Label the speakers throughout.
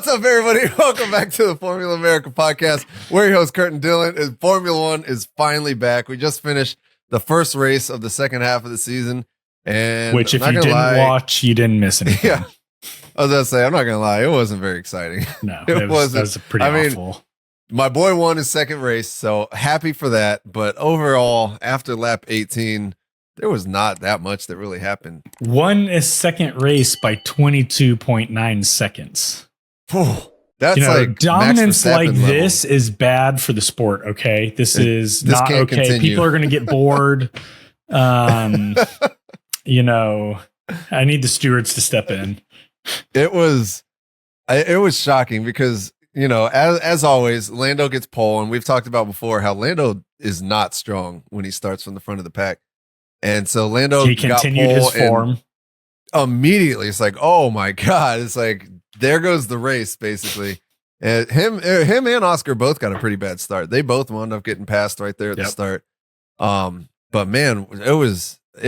Speaker 1: What's up, everybody? Welcome back to the Formula America podcast. We're your hosts, Kurt and Dylan. And Formula One is finally back. We just finished the first race of the second half of the season. And
Speaker 2: which, if you didn't watch, you didn't miss anything.
Speaker 1: Yeah. I was going to say, I'm not going to lie. It wasn't very exciting.
Speaker 2: No, it was pretty awful.
Speaker 1: My boy won his second race, so happy for that. But overall, after lap 18, there was not that much that really happened.
Speaker 2: Won his second race by 22.9 seconds.
Speaker 1: That's like
Speaker 2: dominance like this is bad for the sport. Okay, this is not okay. Continue. People are going to get bored. I need the stewards to step in.
Speaker 1: It was shocking because, as always, Lando gets pole, and we've talked about before how Lando is not strong when he starts from the front of the pack. And so Lando
Speaker 2: continued his form.
Speaker 1: Immediately, it's like, oh my God. It's like, there goes the race, basically. And him and Oscar both got a pretty bad start. They both wound up getting passed right there at the start. But man, it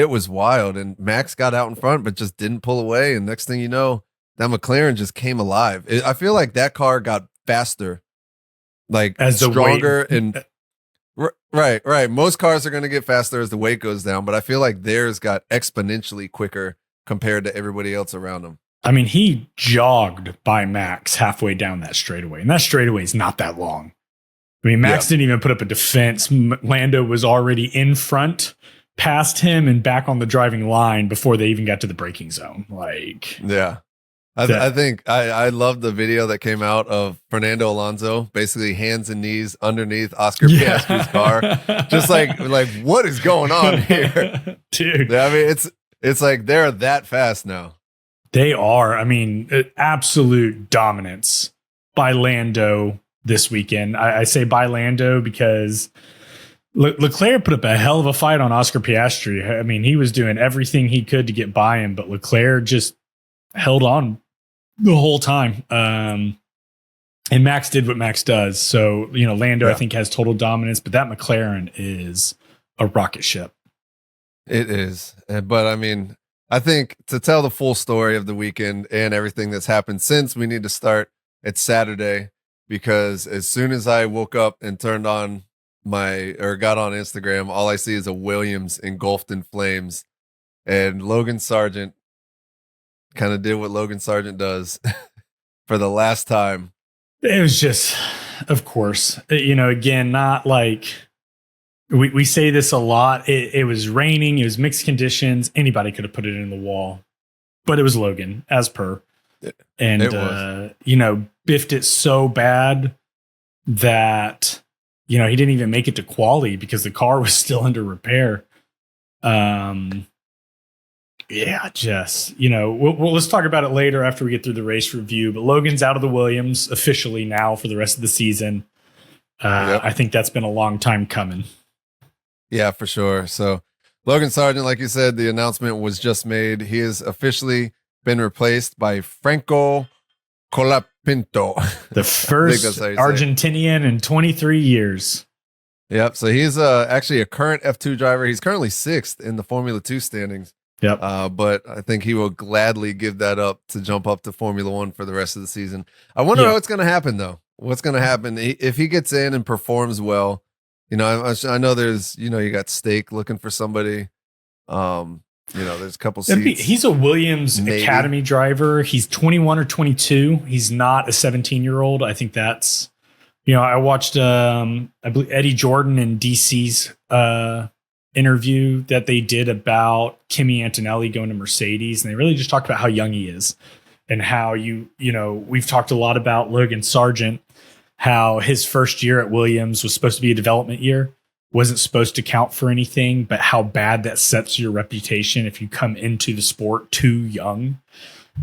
Speaker 1: was wild. And Max got out in front, but just didn't pull away. And next thing you know, that McLaren just came alive. I feel like that car got faster, like as stronger and right. Most cars are going to get faster as the weight goes down, but I feel like theirs got exponentially quicker compared to everybody else around them.
Speaker 2: I mean, he jogged by Max halfway down that straightaway, and that straightaway is not that long. I mean, Max didn't even put up a defense. Lando was already in front, past him, and back on the driving line before they even got to the braking zone.
Speaker 1: I think I love the video that came out of Fernando Alonso, basically hands and knees underneath Oscar Piastri's car, just like what is going on here,
Speaker 2: dude?
Speaker 1: I mean, it's like they're that fast now.
Speaker 2: They are. I mean, absolute dominance by Lando this weekend. I say by Lando because Leclerc put up a hell of a fight on Oscar Piastri. I mean, he was doing everything he could to get by him, but Leclerc just held on the whole time. And Max did what Max does. So, Lando, I think, has total dominance, but that McLaren is a rocket ship.
Speaker 1: It is. But I mean, I think to tell the full story of the weekend and everything that's happened since, we need to start at Saturday, because as soon as I woke up and got on Instagram, all I see is a Williams engulfed in flames, and Logan Sargeant kind of did what Logan Sargeant does for the last time.
Speaker 2: It was just, of course, again, not like we say this a lot. It was raining. It was mixed conditions. Anybody could have put it in the wall, but it was Logan, as per. And, biffed it so bad that, he didn't even make it to quali because the car was still under repair. Let's talk about it later after we get through the race review. But Logan's out of the Williams officially now for the rest of the season. I think that's been a long time coming.
Speaker 1: Yeah, for sure. So Logan Sargeant, like you said, the announcement was just made. He has officially been replaced by Franco Colapinto,
Speaker 2: the first Argentinian in 23 years.
Speaker 1: Yep. So he's actually a current F2 driver. He's currently 6th in the Formula 2 standings.
Speaker 2: Yep.
Speaker 1: But I think he will gladly give that up to jump up to Formula 1 for the rest of the season. I wonder what's going to happen, though. What's going to happen if he gets in and performs well? I know there's, you got Stake looking for somebody. There's a couple seats.
Speaker 2: He's a Williams Academy driver. He's 21 or 22. He's not a 17-year-old. I think that's, I watched, I believe Eddie Jordan and DC's interview that they did about Kimi Antonelli going to Mercedes. And they really just talked about how young he is and how we've talked a lot about Logan Sargeant, how his first year at Williams was supposed to be a development year, wasn't supposed to count for anything, but how bad that sets your reputation if you come into the sport too young.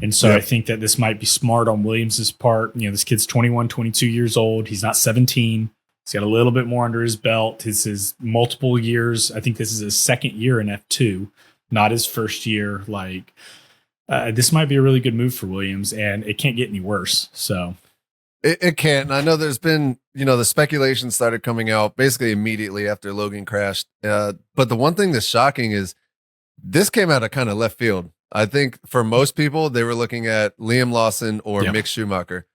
Speaker 2: And so I think that this might be smart on Williams's part. This kid's 21, 22 years old. He's not 17. He's got a little bit more under his belt. His multiple years. I think this is his second year in F2, not his first year. This might be a really good move for Williams, and it can't get any worse. So
Speaker 1: it can't. And I know there's been, the speculation started coming out basically immediately after Logan crashed. But the one thing that's shocking is this came out of kind of left field. I think for most people, they were looking at Liam Lawson or Mick Schumacher.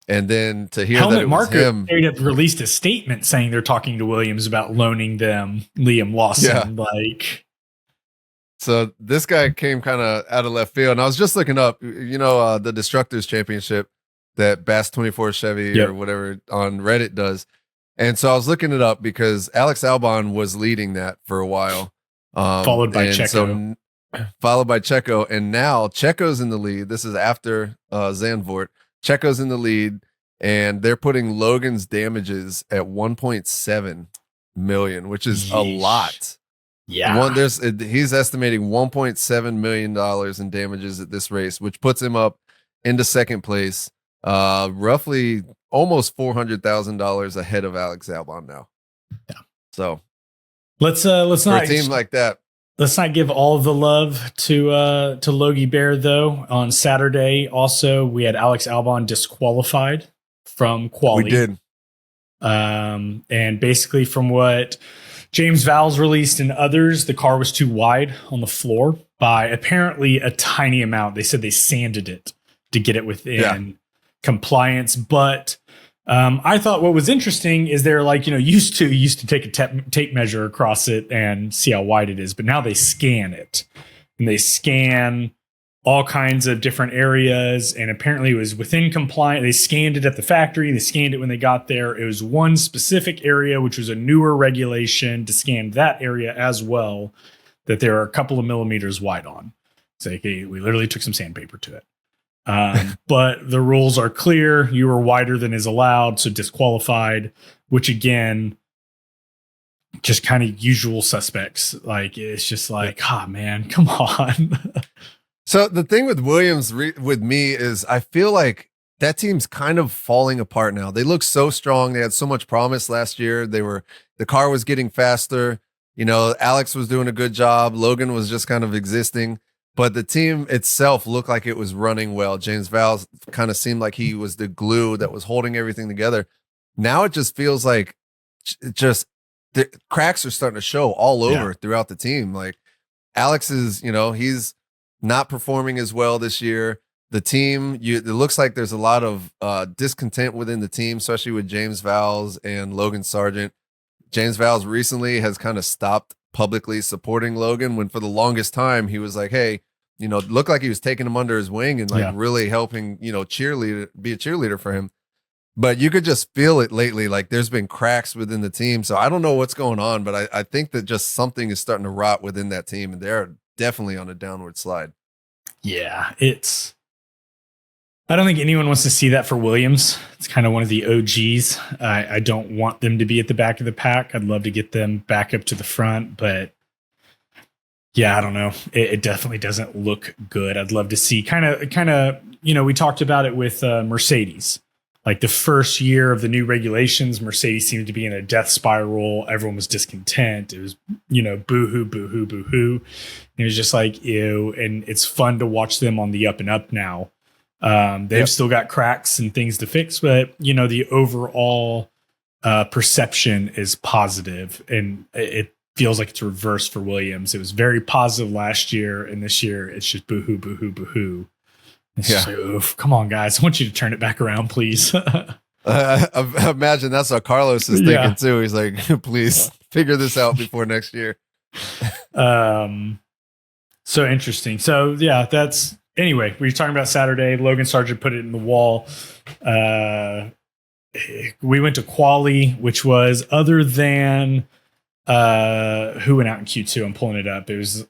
Speaker 1: And then to hear
Speaker 2: Helmut
Speaker 1: that it was
Speaker 2: Marko
Speaker 1: him,
Speaker 2: straight up released a statement saying they're talking to Williams about loaning them Liam Lawson. Like,
Speaker 1: so this guy came kind of out of left field, and I was just looking up, the Destructors Championship that Bass 24 Chevy or whatever on Reddit does. And so I was looking it up because Alex Albon was leading that for a while.
Speaker 2: Followed by Checo.
Speaker 1: Followed by Checo. And now Checo's in the lead. This is after Zandvoort. Checo's in the lead, and they're putting Logan's damages at 1.7 million, which is a lot.
Speaker 2: Yeah.
Speaker 1: He's estimating $1.7 million in damages at this race, which puts him up into second place, roughly almost $400,000 ahead of Alex Albon now.
Speaker 2: Yeah.
Speaker 1: So
Speaker 2: let's
Speaker 1: for
Speaker 2: not
Speaker 1: a team like that.
Speaker 2: Let's not give all of the love to Logie Bear though. On Saturday, also we had Alex Albon disqualified from quali.
Speaker 1: We did.
Speaker 2: And basically from what James Vowles released and others, the car was too wide on the floor by apparently a tiny amount. They said they sanded it to get it within compliance. But I thought what was interesting is they're like, used to take a tape measure across it and see how wide it is. But now they scan it, and they scan all kinds of different areas. And apparently it was within compliance. They scanned it at the factory. They scanned it when they got there. It was one specific area, which was a newer regulation to scan that area as well, that there are a couple of millimeters wide on. It's like, hey, we literally took some sandpaper to it. But the rules are clear. You were wider than is allowed, so disqualified, which again, just kind of usual suspects. Like, it's just like, man, come on.
Speaker 1: So the thing with Williams with me is I feel like that team's kind of falling apart now. They look so strong. They had so much promise last year. The car was getting faster. Alex was doing a good job. Logan was just kind of existing. But the team itself looked like it was running well. James Vowles kind of seemed like he was the glue that was holding everything together. Now it just feels like the cracks are starting to show all over throughout the team. Like Alex is, he's not performing as well this year. The team, it looks like there's a lot of discontent within the team, especially with James Vowles and Logan Sargeant. James Vowles recently has kind of stopped publicly supporting Logan when for the longest time he was like, hey, looked like he was taking him under his wing and really helping, be a cheerleader for him. But you could just feel it lately. Like there's been cracks within the team. So I don't know what's going on, but I think that just something is starting to rot within that team, and they're definitely on a downward slide.
Speaker 2: Yeah, I don't think anyone wants to see that for Williams. It's kind of one of the OGs. I don't want them to be at the back of the pack. I'd love to get them back up to the front, but yeah, I don't know. It definitely doesn't look good. I'd love to see kind of, we talked about it with Mercedes. Like the first year of the new regulations, Mercedes seemed to be in a death spiral. Everyone was discontent. It was, boo-hoo, boo-hoo, boo-hoo. And it was just like, ew. And it's fun to watch them on the up and up now. They've still got cracks and things to fix, but the overall perception is positive, and it feels like it's reversed for Williams. It was very positive last year, and this year it's just boo-hoo, boo-hoo, boo-hoo. It's just like, oof, come on, guys. I want you to turn it back around, please.
Speaker 1: I imagine that's what Carlos is thinking too. He's like, please figure this out before next year.
Speaker 2: So interesting. So yeah, anyway, we were talking about Saturday. Logan Sargeant put it in the wall. We went to quali, which was other than who went out in Q2. I'm pulling it up. It was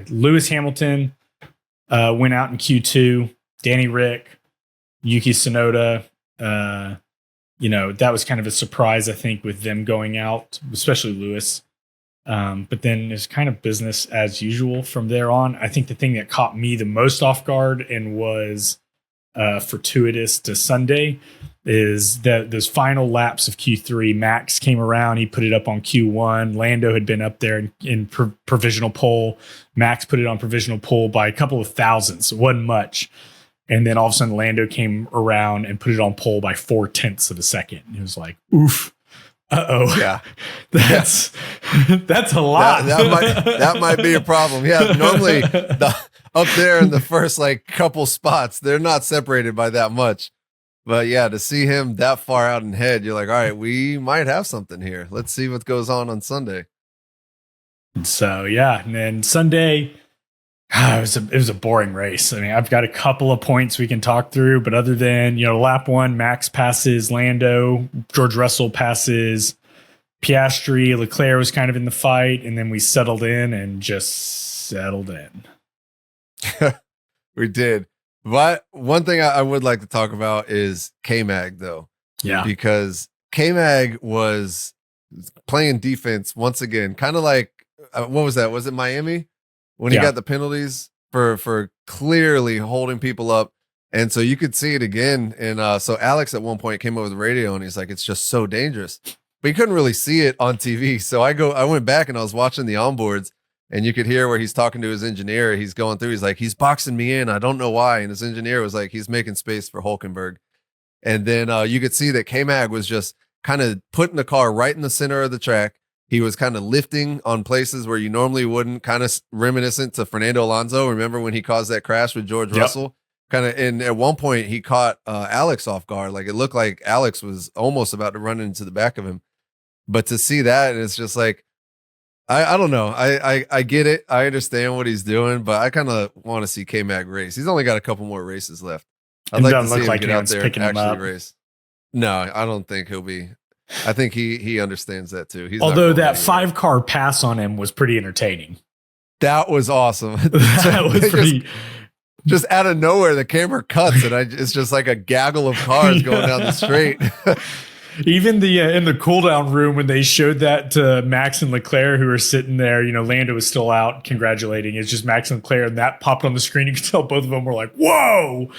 Speaker 2: Lewis Hamilton went out in Q2. Danny Rick, Yuki Tsunoda. That was kind of a surprise, I think, with them going out, especially Lewis. But then it's kind of business as usual from there on. I think the thing that caught me the most off guard and was fortuitous to Sunday is that those final laps of Q3, Max came around. He put it up on Q1. Lando had been up there in provisional pole. Max put it on provisional pole by a couple of thousandths. It wasn't much. And then all of a sudden Lando came around and put it on pole by 0.4 of a second. It was like, oof. Uh-oh.
Speaker 1: Yeah.
Speaker 2: That's a lot.
Speaker 1: That might be a problem. Yeah. Normally up there in the first couple spots, they're not separated by that much. But yeah, to see him that far out in head, you're like, all right, we might have something here. Let's see what goes on Sunday.
Speaker 2: So yeah, and then Sunday, it was a boring race. I mean, I've got a couple of points we can talk through, but other than, lap 1, Max passes Lando, George Russell passes Piastri, Leclerc was kind of in the fight, and then we settled in.
Speaker 1: We did. But one thing I would like to talk about is K-Mag, though.
Speaker 2: Yeah.
Speaker 1: Because K-Mag was playing defense once again, kind of like, what was that? Was it Miami? When he got the penalties for clearly holding people up. And so you could see it again. And so Alex at one point came over the radio and he's like, it's just so dangerous. But you couldn't really see it on TV. So I went back and I was watching the onboards and you could hear where he's talking to his engineer. He's going through, he's like, he's boxing me in. I don't know why. And his engineer was like, he's making space for Hulkenberg. And then you could see that K-Mag was just kind of putting the car right in the center of the track. He was kind of lifting on places where you normally wouldn't, kind of reminiscent to Fernando Alonso. Remember when he caused that crash with George Russell? Kind of, and at one point he caught Alex off guard. Like it looked like Alex was almost about to run into the back of him. But to see that, it's just like, I don't know. I get it. I understand what he's doing, but I kind of want to see K-Mag race. He's only got a couple more races left. I'd like to see him get out there and actually race. No, I don't think he'll be. I think he understands that too.
Speaker 2: Although that 5-car pass on him was pretty entertaining.
Speaker 1: That was awesome.
Speaker 2: That was pretty.
Speaker 1: Just out of nowhere, the camera cuts and it's just like a gaggle of cars going down the straight.
Speaker 2: Even the in the cool down room when they showed that to Max and Leclerc who were sitting there, Lando was still out congratulating. It's just Max and Leclerc, and that popped on the screen. You could tell both of them were like, "Whoa!"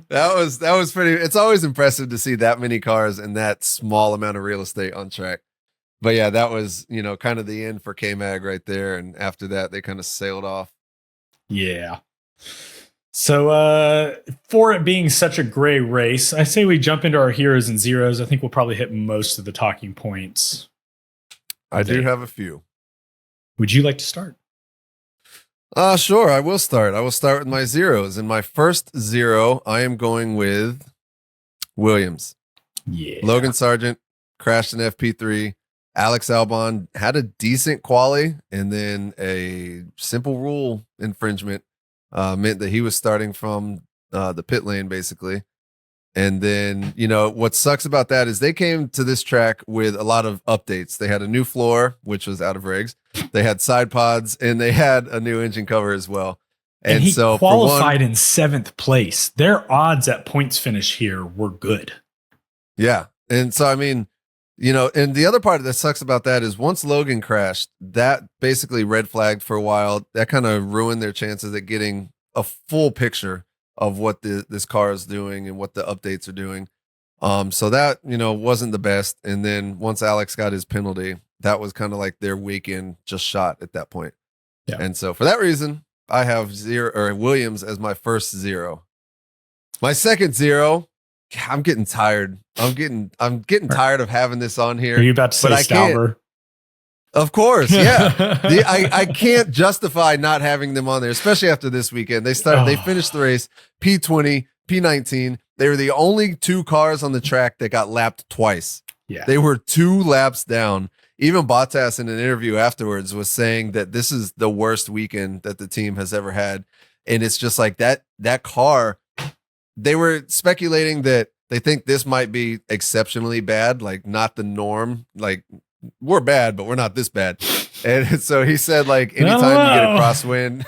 Speaker 1: That was pretty. It's always impressive to see that many cars in that small amount of real estate on track. But yeah, that was kind of the end for K-Mag right there. And after that, they kind of sailed off.
Speaker 2: Yeah. So for it being such a great race, I say we jump into our heroes and zeros. I think we'll probably hit most of the talking points.
Speaker 1: I do have a few.
Speaker 2: Would you like to start?
Speaker 1: Sure, I will start. I will start with my zeros. And my first zero, I am going with Williams.
Speaker 2: Yeah.
Speaker 1: Logan Sargeant crashed in FP3. Alex Albon had a decent quali, and then a simple rule infringement meant that he was starting from the pit lane, basically. And then, what sucks about that is they came to this track with a lot of updates. They had a new floor, which was out of regs. They had side pods, and they had a new engine cover as well.
Speaker 2: And he so qualified in 7th place. Their odds at points finish here were good.
Speaker 1: Yeah. And so, I mean, and the other part that sucks about that is once Logan crashed, that basically red flagged for a while. That kind of ruined their chances at getting a full picture of what this car is doing and what the updates are doing. So that, wasn't the best. And then once Alex got his penalty, that was kind of like their weekend just shot at that point. Yeah. And so for that reason, I have Williams as my first zero. My second zero, I'm getting tired. I'm getting tired of having this on here.
Speaker 2: Are you about to say Stauber?
Speaker 1: Of course, yeah. I can't justify not having them on there, especially after this weekend. They finished the race P20, P19. They were the only 2 cars on the track that got lapped twice.
Speaker 2: Yeah,
Speaker 1: they were 2 laps down. Even Bottas in an interview afterwards was saying that this is the worst weekend that the team has ever had, and it's just like that car. They were speculating that they think this might be exceptionally bad, like not the norm. Like we're bad, but we're not this bad. And so he said, like, anytime you get a crosswind,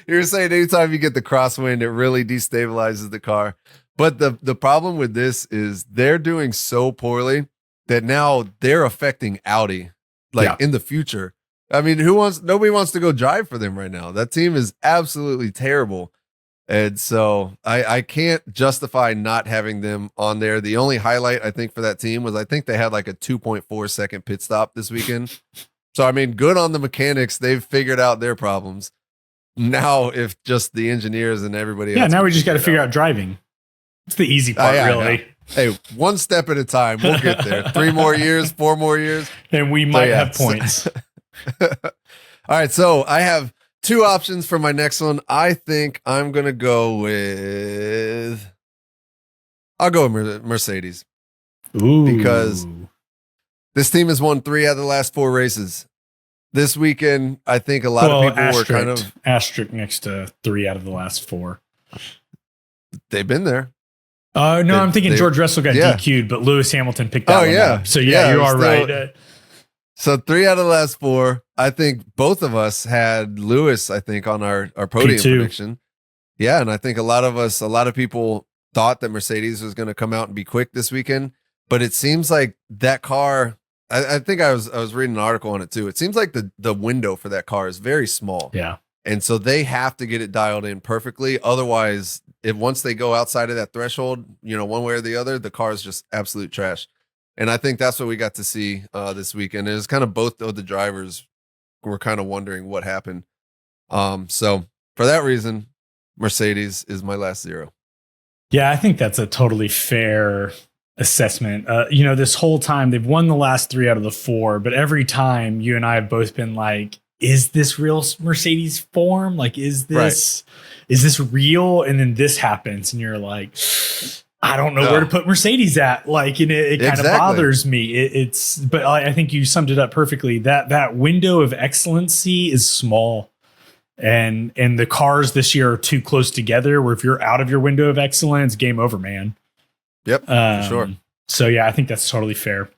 Speaker 1: he was saying anytime you get the crosswind, it really destabilizes the car. But the problem with this is they're doing so poorly that now they're affecting Audi, in the future. I mean, nobody wants to go drive for them right now. That team is absolutely terrible. And so I can't justify not having them on there. The only highlight I think for that team was I think they had like a 2.4 second pit stop this weekend. So, I mean, good on the mechanics. They've figured out their problems. Now, if just the engineers and everybody else.
Speaker 2: Yeah, now we just got to figure out driving. It's the easy part, really.
Speaker 1: Hey, one step at a time. We'll get there. 3 more years, 4 more years.
Speaker 2: And we might have points.
Speaker 1: All right. So I have two options for my next one. I think I'm going to go with... I'll go with Mercedes.
Speaker 2: Ooh.
Speaker 1: Because this team has won 3 out of the last 4 races. This weekend, I think a lot of people were kind of...
Speaker 2: Asterisk next to 3 out of the last 4.
Speaker 1: They've been there.
Speaker 2: No, I'm thinking George Russell got DQ'd, but Lewis Hamilton picked that one up. So, you are right.
Speaker 1: So 3 out of the last 4. I think both of us had Lewis, I think, on our podium
Speaker 2: P2.
Speaker 1: prediction. Yeah, and I think a lot of people thought that Mercedes was going to come out and be quick this weekend, but it seems like that car, I think I was reading an article on it too. It seems like the window for that car is very small.
Speaker 2: Yeah.
Speaker 1: And so they have to get it dialed in perfectly. Otherwise, if once they go outside of that threshold, one way or the other, the car is just absolute trash. And I think that's what we got to see this weekend. It was kind of both of the drivers were kind of wondering what happened. So for that reason, Mercedes is my last 0.
Speaker 2: Yeah, I think that's a totally fair assessment. This whole time they've won the last 3 out of the 4, but every time you and I have both been like, is this real Mercedes form? Like, is this real? And then this happens and you're like, I don't know where to put Mercedes at. Like, and it kind of bothers me. But I think you summed it up perfectly. That window of excellency is small. And the cars this year are too close together where if you're out of your window of excellence, game over, man.
Speaker 1: Yep, for sure.
Speaker 2: So, yeah, I think that's totally fair.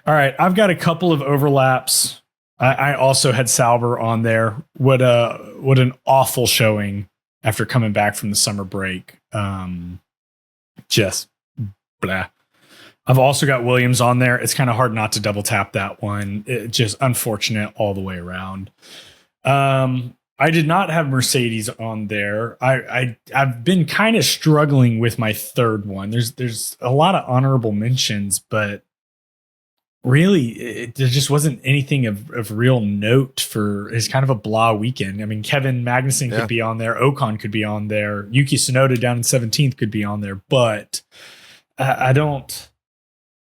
Speaker 2: All right, I've got a couple of overlaps. I also had Sauber on there. What an awful showing after coming back from the summer break. Just blah. I've also got Williams on there. It's kind of hard not to double tap that one. Just unfortunate all the way around. I did not have Mercedes on there. I've been kind of struggling with my third one. There's a lot of honorable mentions, but really there just wasn't anything of real note for it's kind of a blah weekend. I mean, Kevin Magnussen could be on there. Ocon could be on there. Yuki Tsunoda down in 17th could be on there, but I don't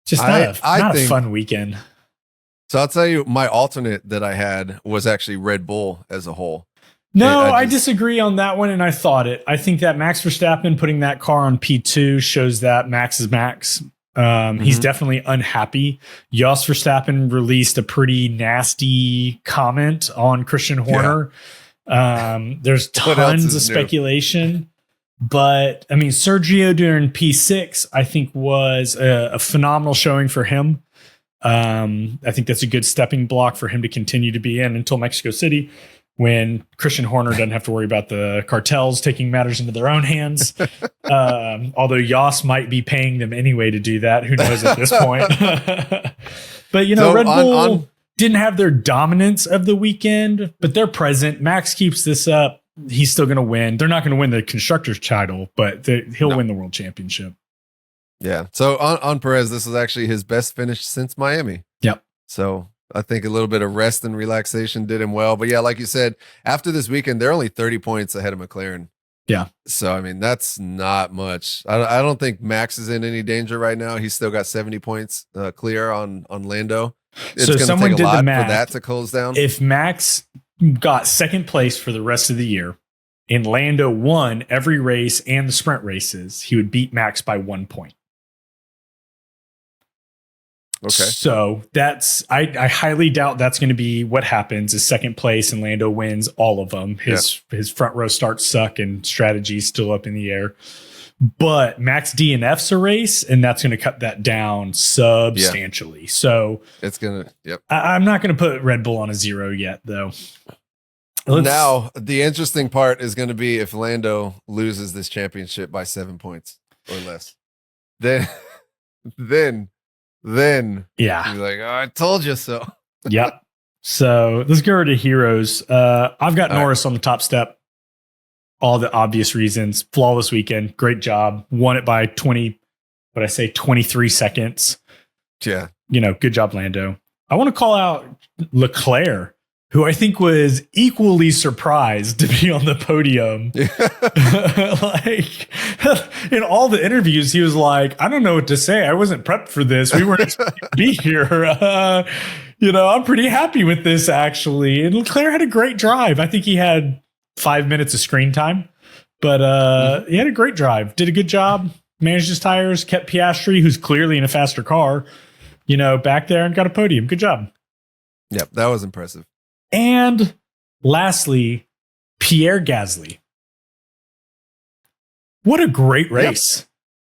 Speaker 2: just not a fun weekend.
Speaker 1: So I'll tell you, my alternate that I had was actually Red Bull as a whole.
Speaker 2: No, I disagree on that one, and I thought it. I think that Max Verstappen putting that car on P2 shows that Max is Max. He's definitely unhappy. Jos Verstappen released a pretty nasty comment on Christian Horner. Yeah. There's tons of speculation, but I mean, Sergio during P6, I think was a phenomenal showing for him. I think that's a good stepping block for him to continue to be in until Mexico City, when Christian Horner doesn't have to worry about the cartels taking matters into their own hands. Although Jos might be paying them anyway to do that. Who knows at this point? But, Red Bull didn't have their dominance of the weekend, but they're present. Max keeps this up. He's still going to win. They're not going to win the constructor's title, but he'll win the world championship.
Speaker 1: Yeah. So on Perez, this is actually his best finish since Miami.
Speaker 2: Yep.
Speaker 1: So I think a little bit of rest and relaxation did him well. But yeah, like you said, after this weekend, they're only 30 points ahead of McLaren.
Speaker 2: Yeah.
Speaker 1: So, I mean, that's not much. I don't think Max is in any danger right now. He's still got 70 points clear on Lando. It's going to take a lot for that to close down.
Speaker 2: If Max got second place for the rest of the year and Lando won every race and the sprint races, he would beat Max by 1 point.
Speaker 1: Okay.
Speaker 2: So I highly doubt that's going to be what happens is second place and Lando wins all of them. His front row starts suck and strategy's still up in the air. But Max DNF's a race, and that's going to cut that down substantially. Yeah. So
Speaker 1: it's going to,
Speaker 2: I'm not going to put Red Bull on a 0 yet, though.
Speaker 1: Now, the interesting part is going to be if Lando loses this championship by 7 points or less. Then
Speaker 2: yeah,
Speaker 1: you're like, oh, I told you so.
Speaker 2: Yep. So let's go over to heroes. I've got Norris on the top step. All the obvious reasons. Flawless weekend. Great job. Won it by 23 seconds.
Speaker 1: Yeah.
Speaker 2: Good job, Lando. I want to call out Leclerc, who I think was equally surprised to be on the podium. Like in all the interviews, he was like, I don't know what to say. I wasn't prepped for this. We weren't expected to be here. I'm pretty happy with this, actually. And Leclerc had a great drive. I think he had 5 minutes of screen time, but he had a great drive. Did a good job. Managed his tires, kept Piastri, who's clearly in a faster car, back there and got a podium. Good job.
Speaker 1: Yep, that was impressive.
Speaker 2: And lastly, Pierre Gasly. What a great race. Yep.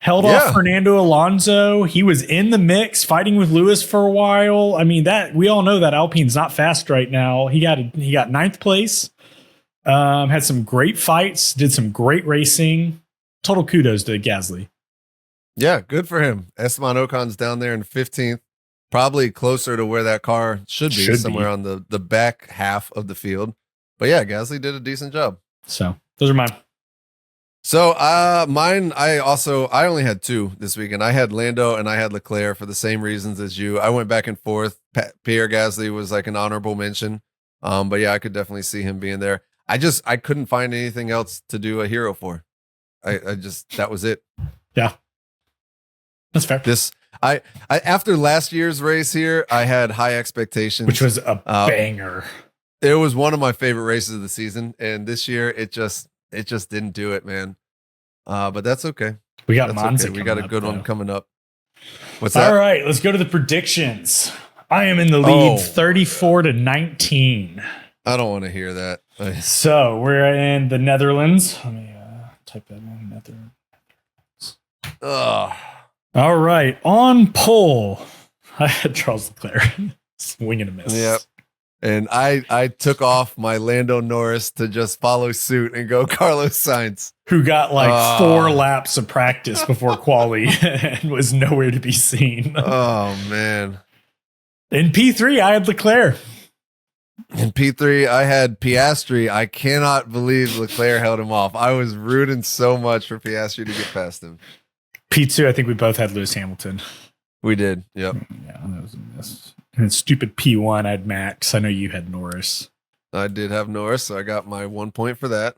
Speaker 2: Held off Fernando Alonso. He was in the mix, fighting with Lewis for a while. I mean, that we all know that Alpine's not fast right now. He got ninth place. Had some great fights, did some great racing. Total kudos to Gasly.
Speaker 1: Yeah, good for him. Esteban Ocon's down there in 15th, probably closer to where that car should be, somewhere on the back half of the field. But yeah, Gasly did a decent job.
Speaker 2: So those are mine.
Speaker 1: So mine, I only had two this weekend. I had Lando and I had Leclerc for the same reasons as you. I went back and forth. Pierre Gasly was like an honorable mention. But yeah, I could definitely see him being there. I couldn't find anything else to do a hero for. That was it.
Speaker 2: Yeah. That's fair.
Speaker 1: I after last year's race here, I had high expectations,
Speaker 2: which was a banger.
Speaker 1: It was one of my favorite races of the season, and this year it just didn't do it, man. But that's okay.
Speaker 2: We got Monza.
Speaker 1: We got a good one coming up. What's that?
Speaker 2: All right, let's go to the predictions. I am in the lead 34-19.
Speaker 1: I don't want to hear that.
Speaker 2: So we're in the Netherlands. Let me type that in. Netherlands. All right. On pole, I had Charles Leclerc. Swing and a miss.
Speaker 1: Yep. And I took off my Lando Norris to just follow suit and go Carlos Sainz,
Speaker 2: who got like 4 laps of practice before quali and was nowhere to be seen.
Speaker 1: Oh, man.
Speaker 2: In P3, I had Leclerc.
Speaker 1: In P3, I had Piastri. I cannot believe Leclerc held him off. I was rooting so much for Piastri to get past him.
Speaker 2: P2, I think we both had Lewis Hamilton.
Speaker 1: We did. Yep.
Speaker 2: Yeah, that was a miss. And stupid P1, I had Max. I know you had Norris.
Speaker 1: I did have Norris, so I got my 1 point for that.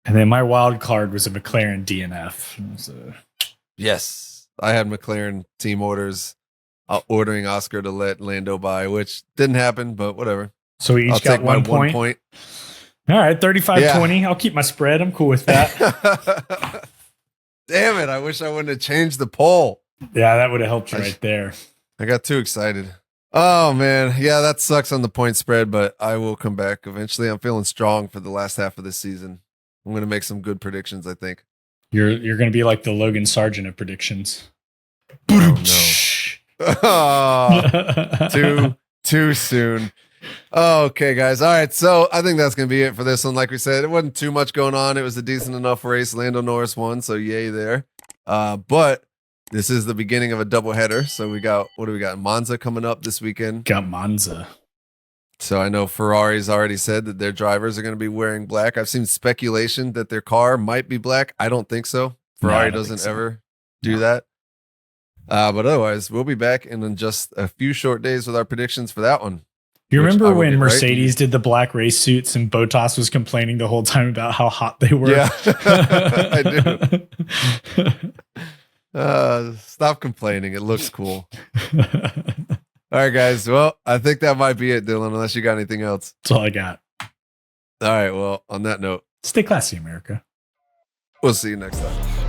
Speaker 2: And then my wild card was a McLaren DNF.
Speaker 1: Yes. I had McLaren team orders, ordering Oscar to let Lando by, which didn't happen, but whatever.
Speaker 2: So we each got 1 point.
Speaker 1: 1 point.
Speaker 2: All right, 35-20. I'll keep my spread. I'm cool with that.
Speaker 1: Damn it. I wish I wouldn't have changed the poll.
Speaker 2: Yeah, that would have helped you right there.
Speaker 1: I got too excited. Oh, man. Yeah, that sucks on the point spread, but I will come back eventually. I'm feeling strong for the last half of this season. I'm going to make some good predictions, I think.
Speaker 2: You're going to be like the Logan Sargeant of predictions.
Speaker 1: Oh, no. Too soon. Okay, guys. All right. So I think that's going to be it for this one. Like we said, it wasn't too much going on. It was a decent enough race. Lando Norris won, so yay there. But this is the beginning of a doubleheader. So what do we got? Monza coming up this weekend.
Speaker 2: Got Monza.
Speaker 1: So I know Ferrari's already said that their drivers are going to be wearing black. I've seen speculation that their car might be black. I don't think so. Ferrari doesn't ever do that. But otherwise, we'll be back in just a few short days with our predictions for that one.
Speaker 2: You remember when Mercedes did the black race suits and Bottas was complaining the whole time about how hot they were?
Speaker 1: Yeah, I do. Stop complaining. It looks cool. All right, guys. Well, I think that might be it, Dylan, unless you got anything else.
Speaker 2: That's all I got.
Speaker 1: All right. Well, on that note,
Speaker 2: stay classy, America.
Speaker 1: We'll see you next time.